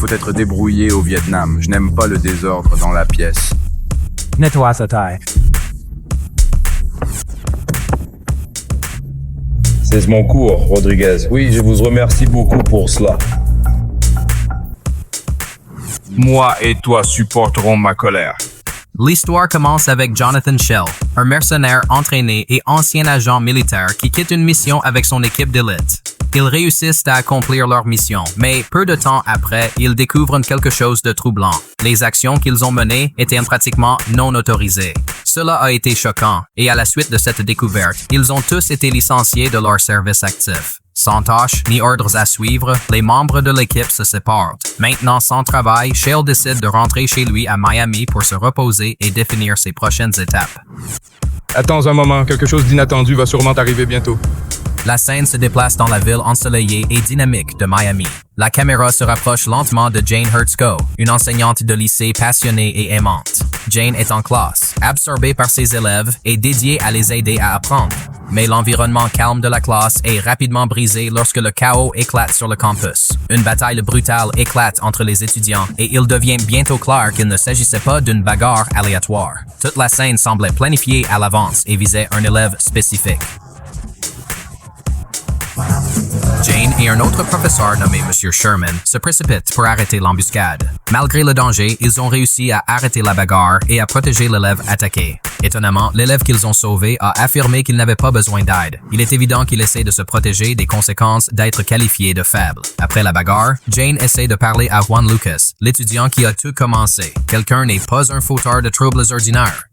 faut être débrouillé au Vietnam. Je n'aime pas le désordre dans la pièce. Nettoie sa taille. C'est mon cours, Rodriguez. Oui, je vous remercie beaucoup pour cela. Moi et toi supporterons ma colère. L'histoire commence avec Jonathan Shell, un mercenaire entraîné et ancien agent militaire qui quitte une mission avec son équipe d'élite. Ils réussissent à accomplir leur mission, mais peu de temps après, ils découvrent quelque chose de troublant. Les actions qu'ils ont menées étaient pratiquement non autorisées. Cela a été choquant, et à la suite de cette découverte, ils ont tous été licenciés de leur service actif. Sans tâches ni ordres à suivre, les membres de l'équipe se séparent. Maintenant sans travail, Shale décide de rentrer chez lui à Miami pour se reposer et définir ses prochaines étapes. Attends un moment, quelque chose d'inattendu va sûrement arriver bientôt. La scène se déplace dans la ville ensoleillée et dynamique de Miami. La caméra se rapproche lentement de Jane Hertzko, une enseignante de lycée passionnée et aimante. Jane est en classe, absorbée par ses élèves et dédiée à les aider à apprendre. Mais l'environnement calme de la classe est rapidement brisé lorsque le chaos éclate sur le campus. Une bataille brutale éclate entre les étudiants et il devient bientôt clair qu'il ne s'agissait pas d'une bagarre aléatoire. Toute la scène semblait planifiée à l'avance et visait un élève spécifique. Jane et un autre professeur nommé M. Sherman se précipitent pour arrêter l'embuscade. Malgré le danger, ils ont réussi à arrêter la bagarre et à protéger l'élève attaqué. Étonnamment, l'élève qu'ils ont sauvé a affirmé qu'il n'avait pas besoin d'aide. Il est évident qu'il essaie de se protéger des conséquences d'être qualifié de faible. Après la bagarre, Jane essaie de parler à Juan Lucas, l'étudiant qui a tout commencé. Quelqu'un n'est pas un fauteur de troubles ordinaires.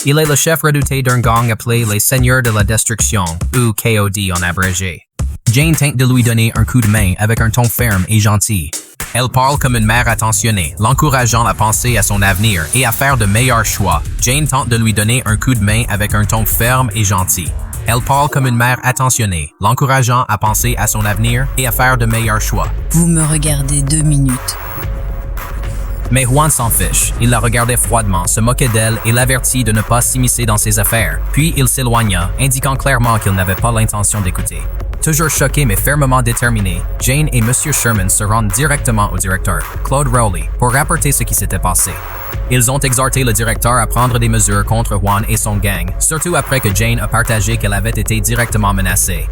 Il est le chef redouté d'un gang appelé les Seigneurs de la Destruction, ou KOD en abrégé. Jane tente de lui donner un coup de main avec un ton ferme et gentil. Elle parle comme une mère attentionnée, l'encourageant à penser à son avenir et à faire de meilleurs choix. Jane tente de lui donner un coup de main avec un ton ferme et gentil. Elle parle comme une mère attentionnée, l'encourageant à penser à son avenir et à faire de meilleurs choix. Vous me regardez 2 minutes. Mais Juan s'en fiche. Il la regardait froidement, se moquait d'elle et l'avertit de ne pas s'immiscer dans ses affaires. Puis il s'éloigna, indiquant clairement qu'il n'avait pas l'intention d'écouter. Toujours choqué mais fermement déterminé, Jane et M. Sherman se rendent directement au directeur, Claude Rowley, pour rapporter ce qui s'était passé. Ils ont exhorté le directeur à prendre des mesures contre Juan et son gang, surtout après que Jane a partagé qu'elle avait été directement menacée.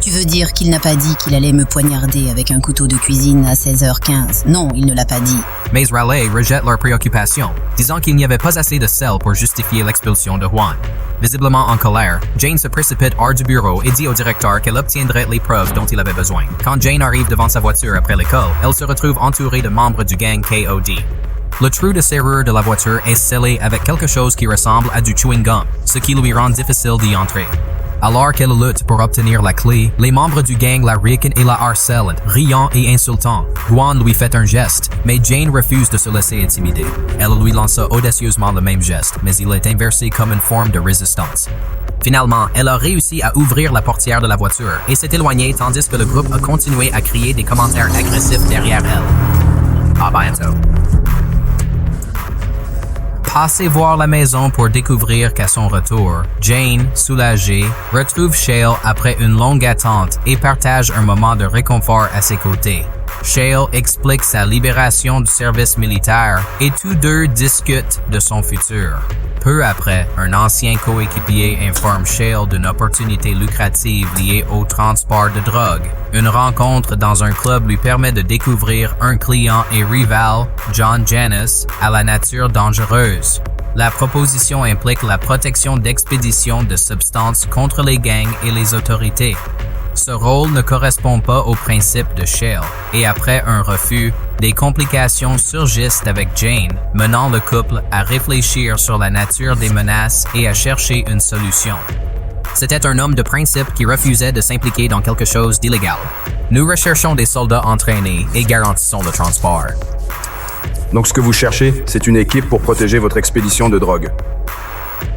Tu veux dire qu'il n'a pas dit qu'il allait me poignarder avec un couteau de cuisine à 16h15? Non, il ne l'a pas dit. Mais Raleigh rejette leur préoccupation, disant qu'il n'y avait pas assez de sel pour justifier l'expulsion de Juan. Visiblement en colère, Jane se précipite hors du bureau et dit au directeur qu'elle obtiendrait les preuves dont il avait besoin. Quand Jane arrive devant sa voiture après l'école, elle se retrouve entourée de membres du gang KOD. Le trou de serrure de la voiture est scellé avec quelque chose qui ressemble à du chewing gum, ce qui lui rend difficile d'y entrer. Alors qu'elle lutte pour obtenir la clé, les membres du gang la ricanent et la harcèlent, riant et insultant. Juan lui fait un geste, mais Jane refuse de se laisser intimider. Elle lui lança audacieusement le même geste, mais il est inversé comme une forme de résistance. Finalement, elle a réussi à ouvrir la portière de la voiture et s'est éloignée tandis que le groupe a continué à crier des commentaires agressifs derrière elle. À bientôt. Passez voir la maison pour découvrir qu'à son retour, Jane, soulagée, retrouve Shale après une longue attente et partage un moment de réconfort à ses côtés. Shale explique sa libération du service militaire et tous deux discutent de son futur. Peu après, un ancien coéquipier informe Shale d'une opportunité lucrative liée au transport de drogue. Une rencontre dans un club lui permet de découvrir un client et rival, John Janus, à la nature dangereuse. La proposition implique la protection d'expéditions de substances contre les gangs et les autorités. Ce rôle ne correspond pas aux principes de Shale, et après un refus, des complications surgissent avec Jane, menant le couple à réfléchir sur la nature des menaces et à chercher une solution. C'était un homme de principe qui refusait de s'impliquer dans quelque chose d'illégal. Nous recherchons des soldats entraînés et garantissons le transport. Donc ce que vous cherchez, c'est une équipe pour protéger votre expédition de drogue.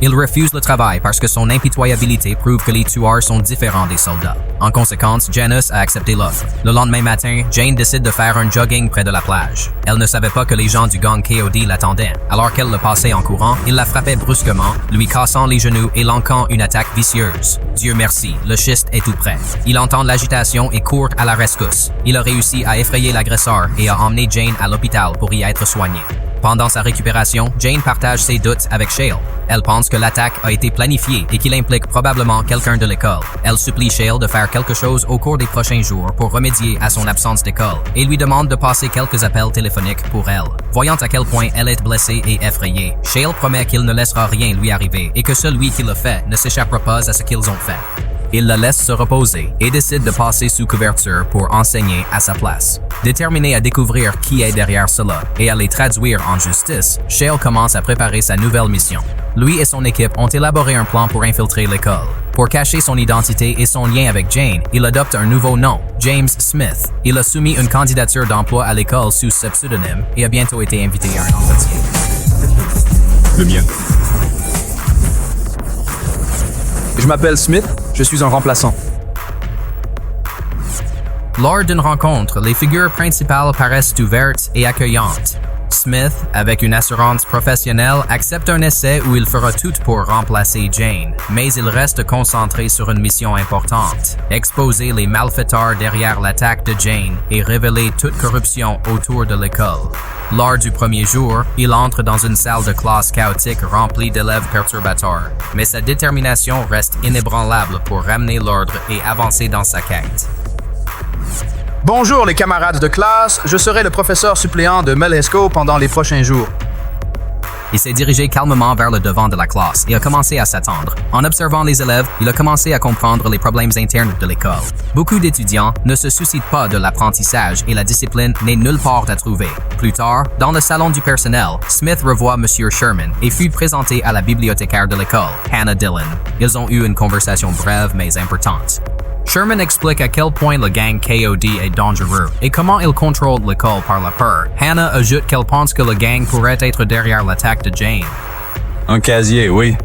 Il refuse le travail parce que son impitoyabilité prouve que les tueurs sont différents des soldats. En conséquence, Janice a accepté l'offre. Le lendemain matin, Jane décide de faire un jogging près de la plage. Elle ne savait pas que les gens du gang KOD l'attendaient. Alors qu'elle le passait en courant, il la frappait brusquement, lui cassant les genoux et lançant une attaque vicieuse. Dieu merci, le schiste est tout près. Il entend l'agitation et court à la rescousse. Il a réussi à effrayer l'agresseur et a emmené Jane à l'hôpital pour y être soignée. Pendant sa récupération, Jane partage ses doutes avec Shale. Elle pense que l'attaque a été planifiée et qu'il implique probablement quelqu'un de l'école. Elle supplie Shale de faire quelque chose au cours des prochains jours pour remédier à son absence d'école et lui demande de passer quelques appels téléphoniques pour elle. Voyant à quel point elle est blessée et effrayée, Shale promet qu'il ne laissera rien lui arriver et que celui qui le fait ne s'échappera pas à ce qu'ils ont fait. Il la laisse se reposer et décide de passer sous couverture pour enseigner à sa place. Déterminé à découvrir qui est derrière cela et à les traduire en justice, Shale commence à préparer sa nouvelle mission. Lui et son équipe ont élaboré un plan pour infiltrer l'école. Pour cacher son identité et son lien avec Jane, il adopte un nouveau nom, James Smith. Il a soumis une candidature d'emploi à l'école sous ce pseudonyme et a bientôt été invité à un entretien. Le mien. Je m'appelle Smith, je suis un remplaçant. Lors d'une rencontre, les figures principales paraissent ouvertes et accueillantes. Smith, avec une assurance professionnelle, accepte un essai où il fera tout pour remplacer Jane, mais il reste concentré sur une mission importante, exposer les malfaiteurs derrière l'attaque de Jane et révéler toute corruption autour de l'école. Lors du premier jour, il entre dans une salle de classe chaotique remplie d'élèves perturbateurs, mais sa détermination reste inébranlable pour ramener l'ordre et avancer dans sa quête. Bonjour les camarades de classe, je serai le professeur suppléant de Melesco pendant les prochains jours. Il s'est dirigé calmement vers le devant de la classe et a commencé à s'attendre. En observant les élèves, il a commencé à comprendre les problèmes internes de l'école. Beaucoup d'étudiants ne se soucient pas de l'apprentissage et la discipline n'est nulle part à trouver. Plus tard, dans le salon du personnel, Smith revoit M. Sherman et fut présenté à la bibliothécaire de l'école, Hannah Dillon. Ils ont eu une conversation brève mais importante. Sherman explique à quel point le gang KOD est dangereux et comment il contrôle l'école par la peur. Hannah ajoute qu'elle pense que le gang pourrait être derrière l'attaque de Jane. Un casier, oui.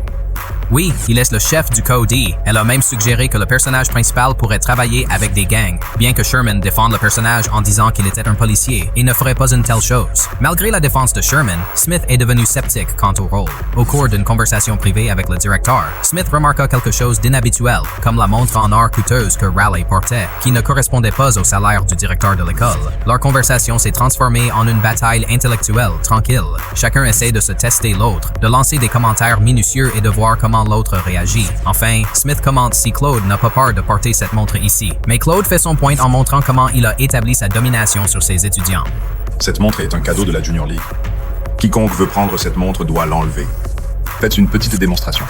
Oui, il est le chef du KOD. Elle a même suggéré que le personnage principal pourrait travailler avec des gangs, bien que Sherman défende le personnage en disant qu'il était un policier et ne ferait pas une telle chose. Malgré la défense de Sherman, Smith est devenu sceptique quant au rôle. Au cours d'une conversation privée avec le directeur, Smith remarqua quelque chose d'inhabituel, comme la montre en or coûteuse que Raleigh portait, qui ne correspondait pas au salaire du directeur de l'école. Leur conversation s'est transformée en une bataille intellectuelle, tranquille. Chacun essaie de se tester l'autre, de lancer des commentaires minutieux et de voir comment l'autre réagit. Enfin, Smith commente si Claude n'a pas peur de porter cette montre ici. Mais Claude fait son point en montrant comment il a établi sa domination sur ses étudiants. Cette montre est un cadeau de la Junior League. Quiconque veut prendre cette montre doit l'enlever. Faites une petite démonstration.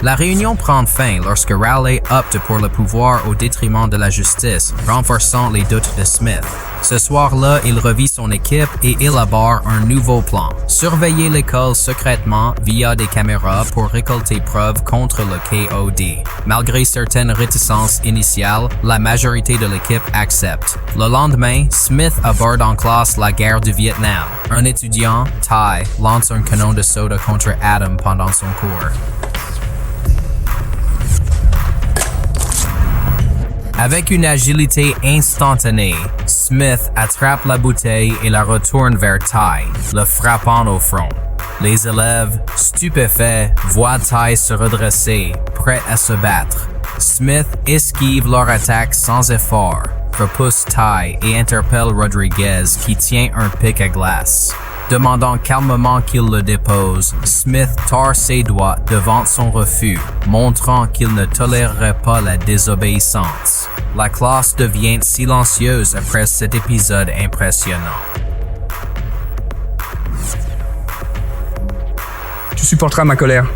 La réunion prend fin lorsque Raleigh opte pour le pouvoir au détriment de la justice, renforçant les doutes de Smith. Ce soir-là, il revit son équipe et élabore un nouveau plan. Surveiller l'école secrètement via des caméras pour récolter preuves contre le KOD. Malgré certaines réticences initiales, la majorité de l'équipe accepte. Le lendemain, Smith aborde en classe la guerre du Vietnam. Un étudiant, Ty, lance un canon de soda contre Adam pendant son cours. Avec une agilité instantanée, Smith attrape la bouteille et la retourne vers Ty, le frappant au front. Les élèves, stupéfaits, voient Ty se redresser, prêt à se battre. Smith esquive leur attaque sans effort, repousse Ty et interpelle Rodriguez qui tient un pic à glace. Demandant calmement qu'il le dépose, Smith tord ses doigts devant son refus, montrant qu'il ne tolérerait pas la désobéissance. La classe devient silencieuse après cet épisode impressionnant. Tu supporteras ma colère.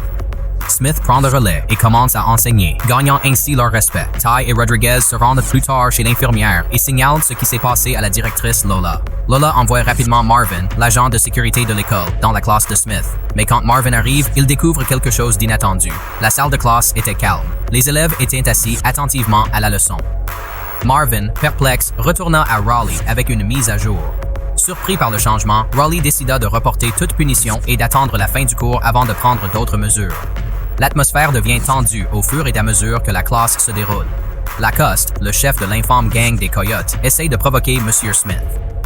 Smith prend le relais et commence à enseigner, gagnant ainsi leur respect. Ty et Rodriguez se rendent plus tard chez l'infirmière et signalent ce qui s'est passé à la directrice Lola. Lola envoie rapidement Marvin, l'agent de sécurité de l'école, dans la classe de Smith. Mais quand Marvin arrive, il découvre quelque chose d'inattendu. La salle de classe était calme. Les élèves étaient assis attentivement à la leçon. Marvin, perplexe, retourna à Raleigh avec une mise à jour. Surpris par le changement, Raleigh décida de reporter toute punition et d'attendre la fin du cours avant de prendre d'autres mesures. L'atmosphère devient tendue au fur et à mesure que la classe se déroule. Lacoste, le chef de l'infâme gang des Coyotes, essaye de provoquer M. Smith.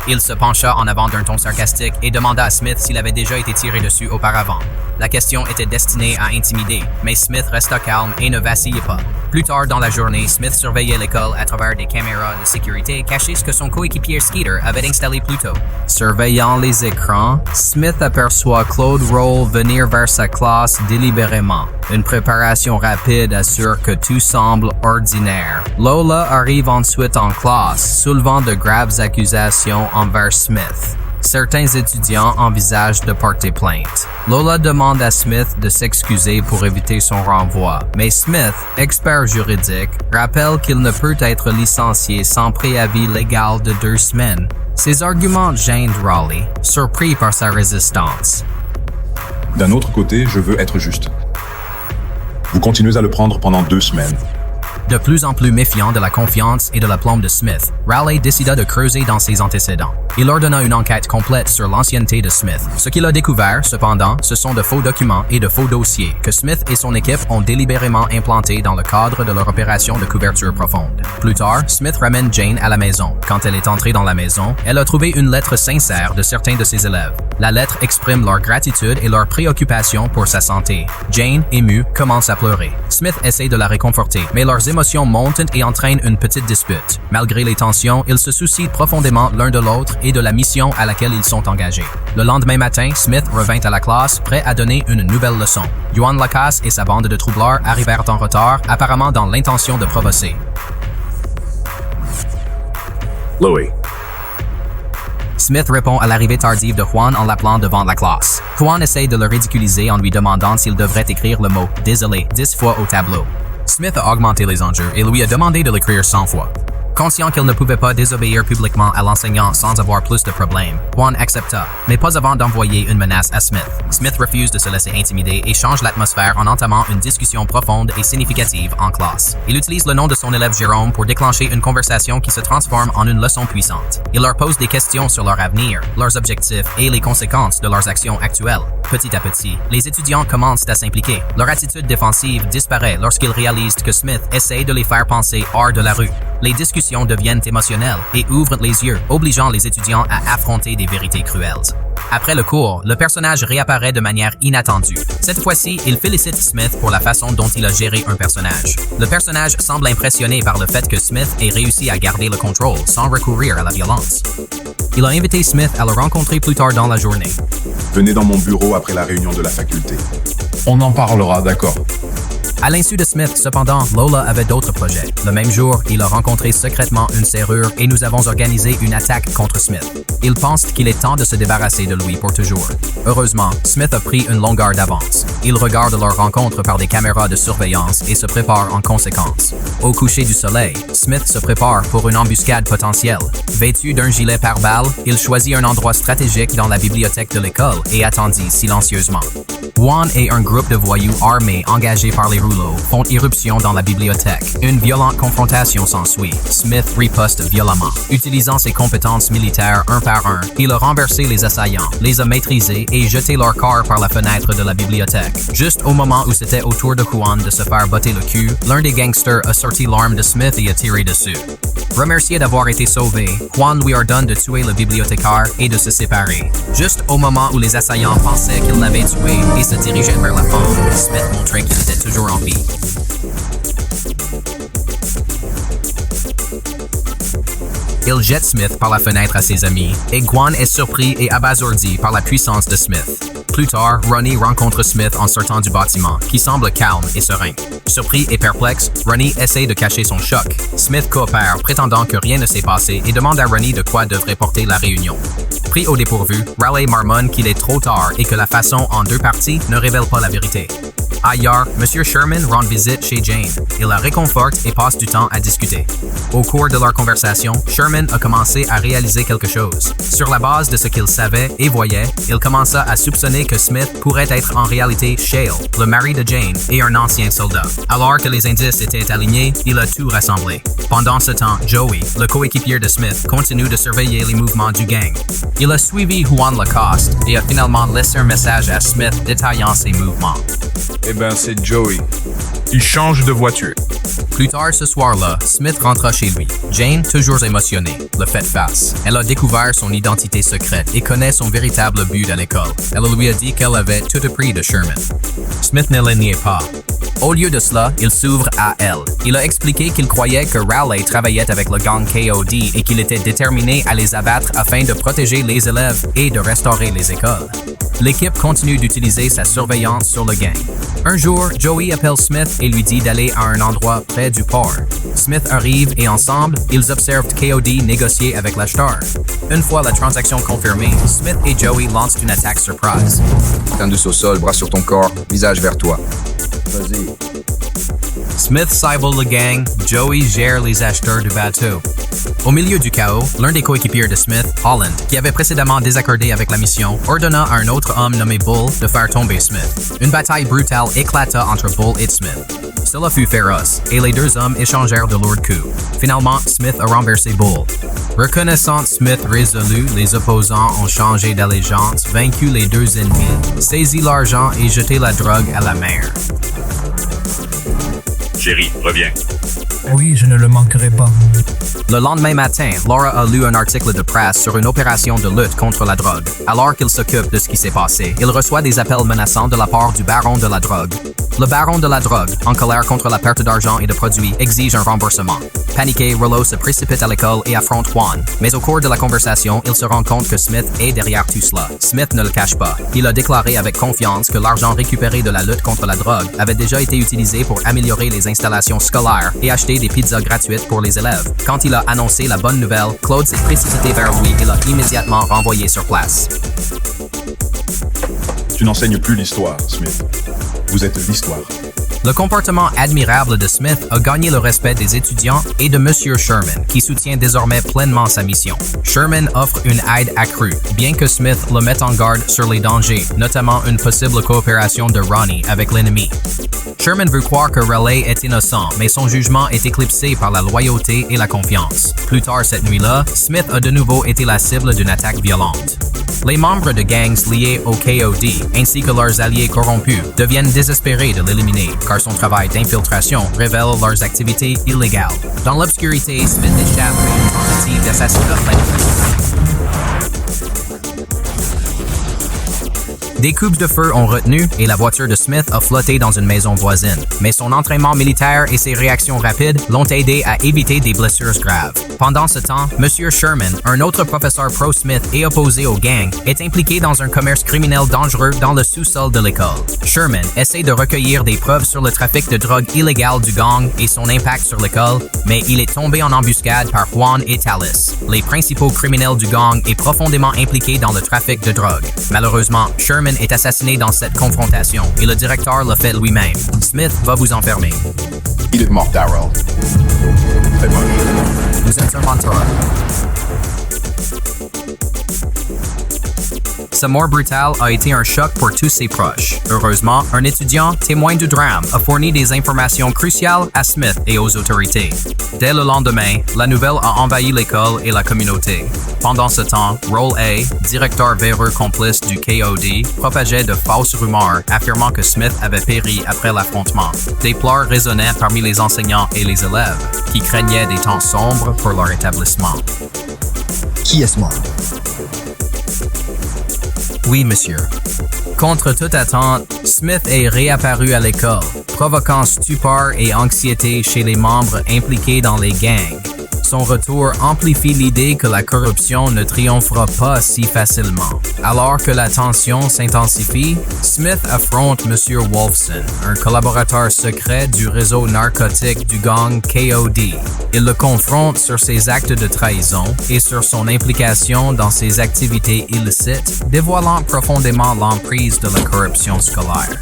Il se pencha en avant d'un ton sarcastique et demanda à Smith s'il avait déjà été tiré dessus auparavant. La question était destinée à intimider, mais Smith resta calme et ne vacillait pas. Plus tard dans la journée, Smith surveillait l'école à travers des caméras de sécurité cachées ce que son coéquipier Skeeter avait installé plus tôt. Surveillant les écrans, Smith aperçoit Claude Roll venir vers sa classe délibérément. Une préparation rapide assure que tout semble ordinaire. Lola arrive ensuite en classe, soulevant de graves accusations envers Smith. Certains étudiants envisagent de porter plainte. Lola demande à Smith de s'excuser pour éviter son renvoi, mais Smith, expert juridique, rappelle qu'il ne peut être licencié sans préavis légal de 2 semaines. Ces arguments gênent Raleigh, surpris par sa résistance. D'un autre côté, je veux être juste. Vous continuez à le prendre pendant 2 semaines. De plus en plus méfiant de la confiance et de l'aplomb de Smith, Raleigh décida de creuser dans ses antécédents. Il ordonna une enquête complète sur l'ancienneté de Smith. Ce qu'il a découvert, cependant, ce sont de faux documents et de faux dossiers que Smith et son équipe ont délibérément implantés dans le cadre de leur opération de couverture profonde. Plus tard, Smith ramène Jane à la maison. Quand elle est entrée dans la maison, elle a trouvé une lettre sincère de certains de ses élèves. La lettre exprime leur gratitude et leur préoccupation pour sa santé. Jane, émue, commence à pleurer. Smith essaie de la réconforter, mais leurs émotions montent et entraînent une petite dispute. Malgré les tensions, ils se soucient profondément l'un de l'autre et de la mission à laquelle ils sont engagés. Le lendemain matin, Smith revint à la classe, prêt à donner une nouvelle leçon. Johan Lacasse et sa bande de troubleurs arrivèrent en retard, apparemment dans l'intention de provoquer. Louis. Smith répond à l'arrivée tardive de Juan en l'appelant devant la classe. Juan essaye de le ridiculiser en lui demandant s'il devrait écrire le mot « désolé » 10 fois au tableau. Smith a augmenté les enjeux et lui a demandé de l'écrire 100 fois. Conscient qu'il ne pouvait pas désobéir publiquement à l'enseignant sans avoir plus de problèmes, Juan accepta, mais pas avant d'envoyer une menace à Smith. Smith refuse de se laisser intimider et change l'atmosphère en entamant une discussion profonde et significative en classe. Il utilise le nom de son élève Jérôme pour déclencher une conversation qui se transforme en une leçon puissante. Il leur pose des questions sur leur avenir, leurs objectifs et les conséquences de leurs actions actuelles. Petit à petit, les étudiants commencent à s'impliquer. Leur attitude défensive disparaît lorsqu'ils réalisent que Smith essaie de les faire penser hors de la rue. Les discussions deviennent émotionnelles et ouvrent les yeux, obligeant les étudiants à affronter des vérités cruelles. Après le cours, le personnage réapparaît de manière inattendue. Cette fois-ci, il félicite Smith pour la façon dont il a géré un personnage. Le personnage semble impressionné par le fait que Smith ait réussi à garder le contrôle sans recourir à la violence. Il a invité Smith à le rencontrer plus tard dans la journée. Venez dans mon bureau après la réunion de la faculté. On en parlera, d'accord. À l'insu de Smith, cependant, Lola avait d'autres projets. Le même jour, il a rencontré secrètement une serrure et nous avons organisé une attaque contre Smith. Il pense qu'il est temps de se débarrasser de lui pour toujours. Heureusement, Smith a pris une longueur d'avance. Il regarde leur rencontre par des caméras de surveillance et se prépare en conséquence. Au coucher du soleil, Smith se prépare pour une embuscade potentielle. Vêtu d'un gilet pare-balles, il choisit un endroit stratégique dans la bibliothèque de l'école et attendit silencieusement. Juan et un groupe de voyous armés engagés par les rouleaux font irruption dans la bibliothèque. Une violente confrontation s'ensuit. Smith riposte violemment. Utilisant ses compétences militaires un par un, il a renversé les assaillants, les a maîtrisés et jeté leur corps par la fenêtre de la bibliothèque. Juste au moment où c'était au tour de Juan de se faire botter le cul, l'un des gangsters a sorti l'arme de Smith et a tiré dessus. Remercié d'avoir été sauvé, Juan lui ordonne de tuer le bibliothécaire et de se séparer. Juste au moment où les assaillants pensaient qu'ils l'avaient tué et se dirigeaient vers la femme, Smith montrait qu'il était toujours en vie. Il jette Smith par la fenêtre à ses amis, et Juan est surpris et abasourdi par la puissance de Smith. Plus tard, Ronnie rencontre Smith en sortant du bâtiment, qui semble calme et serein. Surpris et perplexe, Ronnie essaie de cacher son choc. Smith coopère, prétendant que rien ne s'est passé et demande à Ronnie de quoi devrait porter la réunion. Pris au dépourvu, Raleigh marmonne qu'il est trop tard et que la façon en 2 parties ne révèle pas la vérité. Ailleurs, M. Sherman rend visite chez Jane. Il la réconforte et passe du temps à discuter. Au cours de leur conversation, Sherman a commencé à réaliser quelque chose. Sur la base de ce qu'il savait et voyait, il commença à soupçonner que Smith pourrait être en réalité Shale, le mari de Jane et un ancien soldat. Alors que les indices étaient alignés, il a tout rassemblé. Pendant ce temps, Joey, le coéquipier de Smith, continue de surveiller les mouvements du gang. Il a suivi Juan Lacoste et a finalement laissé un message à Smith détaillant ses mouvements. Eh ben, c'est Joey. Il change de voiture. Plus tard ce soir-là, Smith rentra chez lui. Jane, toujours émotionnée, le fait face. Elle a découvert son identité secrète et connaît son véritable but à l'école. Elle lui a dit qu'elle avait tout appris de Sherman. Smith ne le niait pas. Au lieu de cela, il s'ouvre à elle. Il a expliqué qu'il croyait que Raleigh travaillait avec le gang KOD et qu'il était déterminé à les abattre afin de protéger les élèves et de restaurer les écoles. L'équipe continue d'utiliser sa surveillance sur le gang. Un jour, Joey appelle Smith et lui dit d'aller à un endroit près du port. Smith arrive et ensemble, ils observent KOD négocier avec l'acheteur. Une fois la transaction confirmée, Smith et Joey lancent une attaque surprise. Tendus au sol, bras sur ton corps, visage vers toi. Vas-y. Smith cible le gang, Joey gère les acheteurs du bateau. Au milieu du chaos, l'un des coéquipiers de Smith, Holland, qui avait précédemment désaccordé avec la mission, ordonna à un autre homme nommé Bull de faire tomber Smith. Une bataille brutale éclata entre Bull et Smith. Cela fut féroce, et les deux hommes échangèrent de lourds coups. Finalement, Smith a renversé Bull. Reconnaissant Smith résolu, les opposants ont changé d'allégeance, vaincu les deux ennemis, saisi l'argent et jeté la drogue à la mer. Chérie, reviens. Oui, je ne le manquerai pas. Le lendemain matin, Laura a lu un article de presse sur une opération de lutte contre la drogue. Alors qu'il s'occupe de ce qui s'est passé, il reçoit des appels menaçants de la part du baron de la drogue. Le baron de la drogue, en colère contre la perte d'argent et de produits, exige un remboursement. Paniqué, Rollo se précipite à l'école et affronte Juan. Mais au cours de la conversation, il se rend compte que Smith est derrière tout cela. Smith ne le cache pas. Il a déclaré avec confiance que l'argent récupéré de la lutte contre la drogue avait déjà été utilisé pour améliorer les installations scolaires et acheter des pizzas gratuites pour les élèves. Quand il a annoncé la bonne nouvelle, Claude s'est précipité vers lui et l'a immédiatement renvoyé sur place. Tu n'enseignes plus l'histoire, Smith. Vous êtes l'histoire. Le comportement admirable de Smith a gagné le respect des étudiants et de M. Sherman, qui soutient désormais pleinement sa mission. Sherman offre une aide accrue, bien que Smith le mette en garde sur les dangers, notamment une possible coopération de Ronnie avec l'ennemi. Sherman veut croire que Raleigh est innocent, mais son jugement est éclipsé par la loyauté et la confiance. Plus tard cette nuit-là, Smith a de nouveau été la cible d'une attaque violente. Les membres de gangs liés au KOD, ainsi que leurs alliés corrompus, deviennent désespérés de l'éliminer, car son travail d'infiltration révèle leurs activités illégales. Dans l'obscurité, Smith échappe à une tentative d'assassinat planifié. Des coupes de feu ont retenu et la voiture de Smith a flotté dans une maison voisine. Mais son entraînement militaire et ses réactions rapides l'ont aidé à éviter des blessures graves. Pendant ce temps, M. Sherman, un autre professeur pro-Smith et opposé au gang, est impliqué dans un commerce criminel dangereux dans le sous-sol de l'école. Sherman essaie de recueillir des preuves sur le trafic de drogue illégale du gang et son impact sur l'école, mais il est tombé en embuscade par Juan et Talis, les principaux criminels du gang et profondément impliqués dans le trafic de drogue. Malheureusement, Sherman est assassiné dans cette confrontation et le directeur l'a fait lui-même. Smith va vous enfermer. Il est mort, Darrell. C'est bon. Vous êtes un mentor. Sa mort brutale a été un choc pour tous ses proches. Heureusement, un étudiant, témoin du drame, a fourni des informations cruciales à Smith et aux autorités. Dès le lendemain, la nouvelle a envahi l'école et la communauté. Pendant ce temps, Roll A, directeur véreux complice du KOD, propageait de fausses rumeurs affirmant que Smith avait péri après l'affrontement. Des pleurs résonnaient parmi les enseignants et les élèves, qui craignaient des temps sombres pour leur établissement. Qui est-ce mort? Oui, monsieur. Contre toute attente, Smith est réapparu à l'école, provoquant stupeur et anxiété chez les membres impliqués dans les gangs. Son retour amplifie l'idée que la corruption ne triomphera pas si facilement. Alors que la tension s'intensifie, Smith affronte M. Wolfson, un collaborateur secret du réseau narcotique du gang KOD. Il le confronte sur ses actes de trahison et sur son implication dans ses activités illicites, dévoilant profondément l'emprise de la corruption scolaire.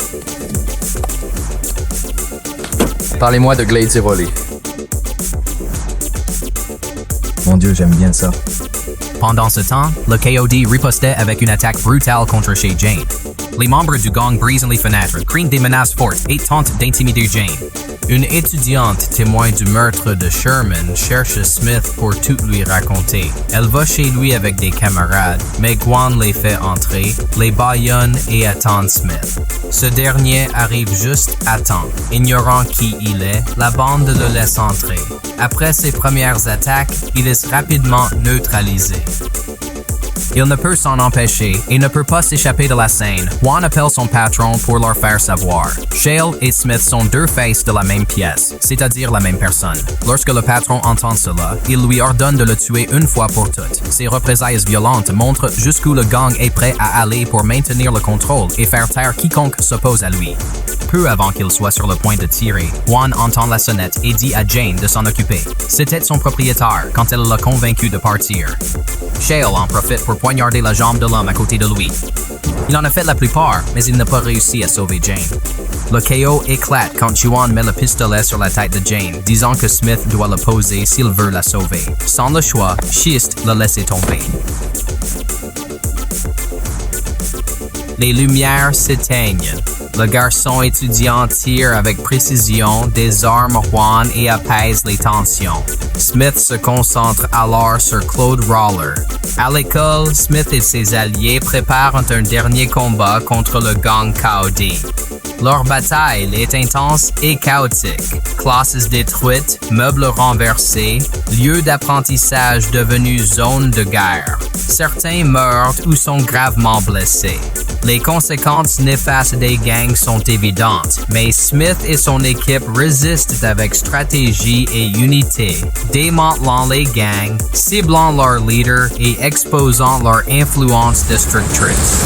Parlez-moi de Glades et volées. Mon Dieu, j'aime bien ça. Pendant ce temps, le KOD ripostait avec une attaque brutale contre chez Jane. Les membres du gang brisent les fenêtres, craignent des menaces fortes et tentent d'intimider Jane. Une étudiante témoin du meurtre de Sherman cherche Smith pour tout lui raconter. Elle va chez lui avec des camarades, mais Gwan les fait entrer, les bâillonne et attend Smith. Ce dernier arrive juste à temps. Ignorant qui il est, la bande le laisse entrer. Après ses premières attaques, il est rapidement neutralisé. Il ne peut s'en empêcher et ne peut pas s'échapper de la scène. Juan appelle son patron pour leur faire savoir. Shale et Smith sont deux faces de la même pièce, c'est-à-dire la même personne. Lorsque le patron entend cela, il lui ordonne de le tuer une fois pour toutes. Ces représailles violentes montrent jusqu'où le gang est prêt à aller pour maintenir le contrôle et faire taire quiconque s'oppose à lui. Peu avant qu'il soit sur le point de tirer, Juan entend la sonnette et dit à Jane de s'en occuper. C'était son propriétaire quand elle l'a convaincu de partir. Shale en profite pour poignarder la jambe de l'homme à côté de lui. Il en a fait la plupart, mais il n'a pas réussi à sauver Jane. Le KO éclate quand Juan met le pistolet sur la tête de Jane, disant que Smith doit le poser s'il veut la sauver. Sans le choix, Schist l'a laissé tomber. Les lumières s'éteignent. Le garçon étudiant tire avec précision, désarme Juan et apaise les tensions. Smith se concentre alors sur Claude Roller. À l'école, Smith et ses alliés préparent un dernier combat contre le gang KOD. Leur bataille est intense et chaotique. Classes détruites, meubles renversés, lieux d'apprentissage devenus zone de guerre. Certains meurent ou sont gravement blessés. Les conséquences néfastes des gangs sont évidentes, mais Smith et son équipe résistent avec stratégie et unité, démantelant les gangs, ciblant leurs leaders et exposant leur influence destructrice.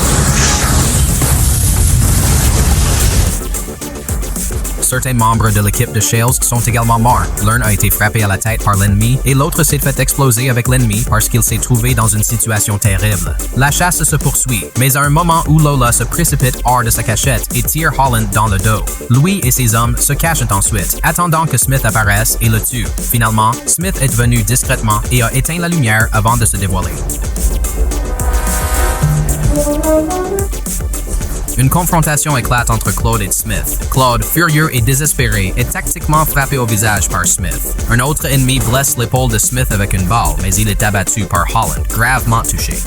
Certains membres de l'équipe de Shales sont également morts. L'un a été frappé à la tête par l'ennemi et l'autre s'est fait exploser avec l'ennemi parce qu'il s'est trouvé dans une situation terrible. La chasse se poursuit, mais à un moment où Lola se précipite hors de sa cachette et tire Holland dans le dos. Louis et ses hommes se cachent ensuite, attendant que Smith apparaisse et le tue. Finalement, Smith est venu discrètement et a éteint la lumière avant de se dévoiler. Une confrontation éclate entre Claude et Smith. Claude, furieux et désespéré, est tactiquement frappé au visage par Smith. Un autre ennemi blesse l'épaule de Smith avec une balle, mais il est abattu par Holland, gravement touché.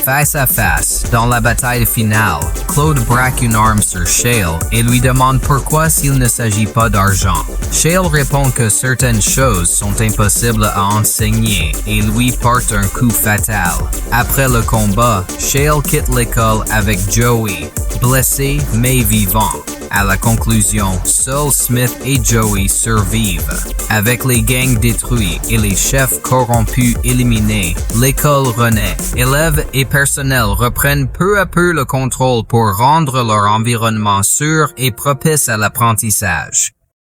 Face à face, dans la bataille finale, Claude braque une arme sur Shale et lui demande pourquoi s'il ne s'agit pas d'argent. Shale répond que certaines choses sont impossibles à enseigner et lui porte un coup fatal. Après le combat, Shale quitte l'école avec Joey, blessé mais vivant. À la conclusion, seuls Smith et Joey survivent. Avec les gangs détruits et les chefs corrompus éliminés, l'école renaît. Élèves et personnel reprennent peu à peu le contrôle pour rendre leur environnement sûr et propice à l'apprentissage.